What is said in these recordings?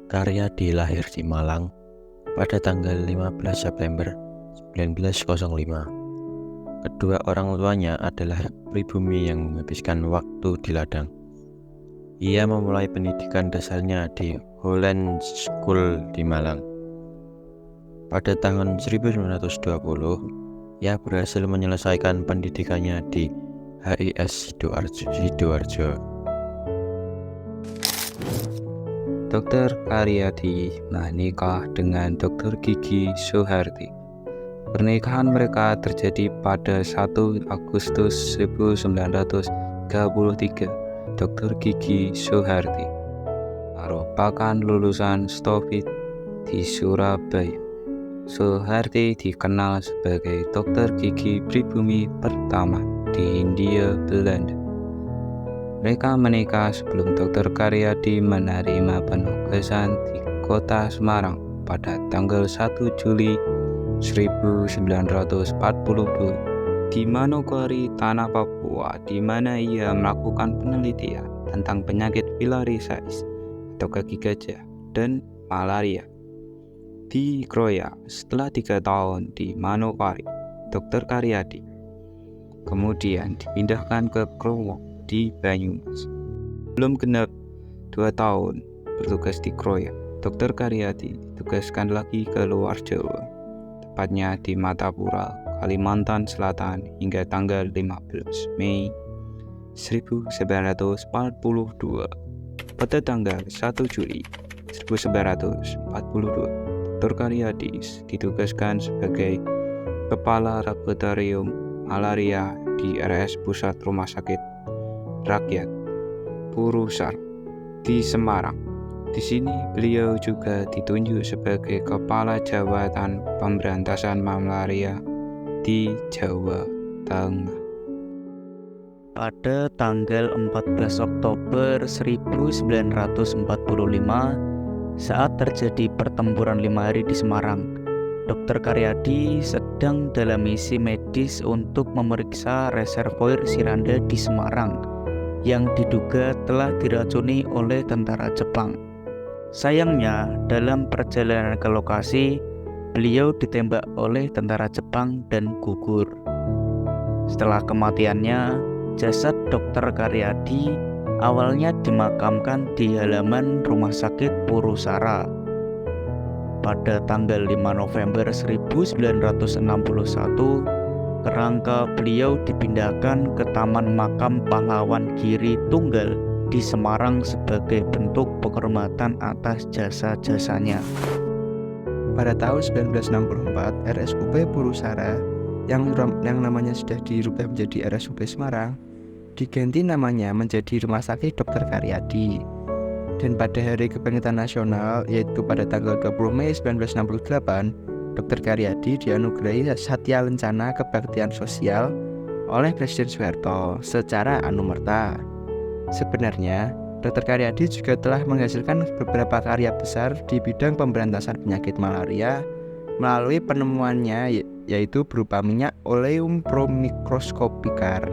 Karyadi lahir di Malang pada tanggal 15 September 1905. Kedua orang tuanya adalah pribumi yang menghabiskan waktu di ladang. Ia memulai pendidikan dasarnya di Holland School di Malang. Pada tahun 1920, ia berhasil menyelesaikan pendidikannya di HIS Sidoarjo. Dr. Karyadi menikah dengan Dr. Gigi Soeharti. Pernikahan mereka terjadi pada 1 Agustus 1933. Dr. Gigi Soeharti merupakan lulusan Stovit di Surabaya. Soeharti dikenal sebagai dokter gigi pribumi pertama di Hindia Belanda. Mereka menikah sebelum Dr. Karyadi menerima penugasan di kota Semarang pada tanggal 1 Juli 1942 di Manokwari, Tanah Papua, di mana ia melakukan penelitian tentang penyakit filariasis atau kaki gajah dan malaria di Kroya. Setelah 3 tahun di Manokwari, Dr. Karyadi kemudian dipindahkan ke Krowong di Banyumas. Belum genap 2 tahun bertugas di Kroya, Dr. Karyadi ditugaskan lagi ke luar Jawa, tepatnya di Matapura, Kalimantan Selatan hingga tanggal 15 Mei 1942. Pada tanggal 1 Juli 1942, Dr. Karyadi ditugaskan sebagai Kepala Laboratorium Malaria di RS Pusat Rumah Sakit Rakyat Purusar di Semarang. Di sini beliau juga ditunjuk sebagai Kepala Jabatan Pemberantasan Malaria di Jawa Tengah. Pada tanggal 14 Oktober 1945, saat terjadi pertempuran 5 hari di Semarang, Dr. Karyadi sedang dalam misi medis untuk memeriksa reservoir Siranda di Semarang yang diduga telah diracuni oleh tentara Jepang. Sayangnya, dalam perjalanan ke lokasi, beliau ditembak oleh tentara Jepang dan gugur. Setelah kematiannya, jasad Dr. Karyadi awalnya dimakamkan di halaman Rumah Sakit Purusara. Pada tanggal 5 November 1961, kerangka beliau dipindahkan ke Taman Makam Pahlawan Giri Tunggal di Semarang sebagai bentuk penghormatan atas jasa-jasanya. Pada tahun 1964, RSUP Purusara yang namanya sudah dirubah menjadi RSUP Semarang diganti namanya menjadi Rumah Sakit Dr. Karyadi. Dan pada Hari Kebangkitan Nasional, yaitu pada tanggal 20 Mei 1968, Dr. Karyadi dianugerahi Satya Lencana Kebaktian Sosial oleh Presiden Soeharto secara anumerta. Sebenarnya, Dr. Karyadi juga telah menghasilkan beberapa karya besar di bidang pemberantasan penyakit malaria melalui penemuannya, yaitu berupa minyak Oleum promicroscopicare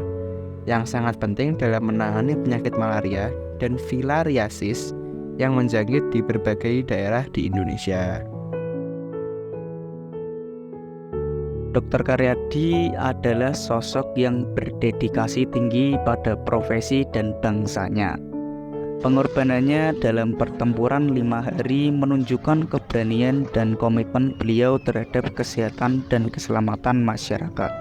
yang sangat penting dalam menangani penyakit malaria dan filariasis yang menjangkit di berbagai daerah di Indonesia. Dr. Karyadi adalah sosok yang berdedikasi tinggi pada profesi dan bangsanya. Pengorbanannya dalam pertempuran 5 hari menunjukkan keberanian dan komitmen beliau terhadap kesehatan dan keselamatan masyarakat.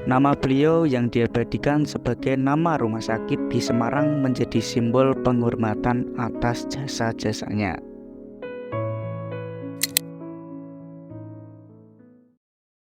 Nama beliau yang diabadikan sebagai nama rumah sakit di Semarang menjadi simbol penghormatan atas jasa-jasanya.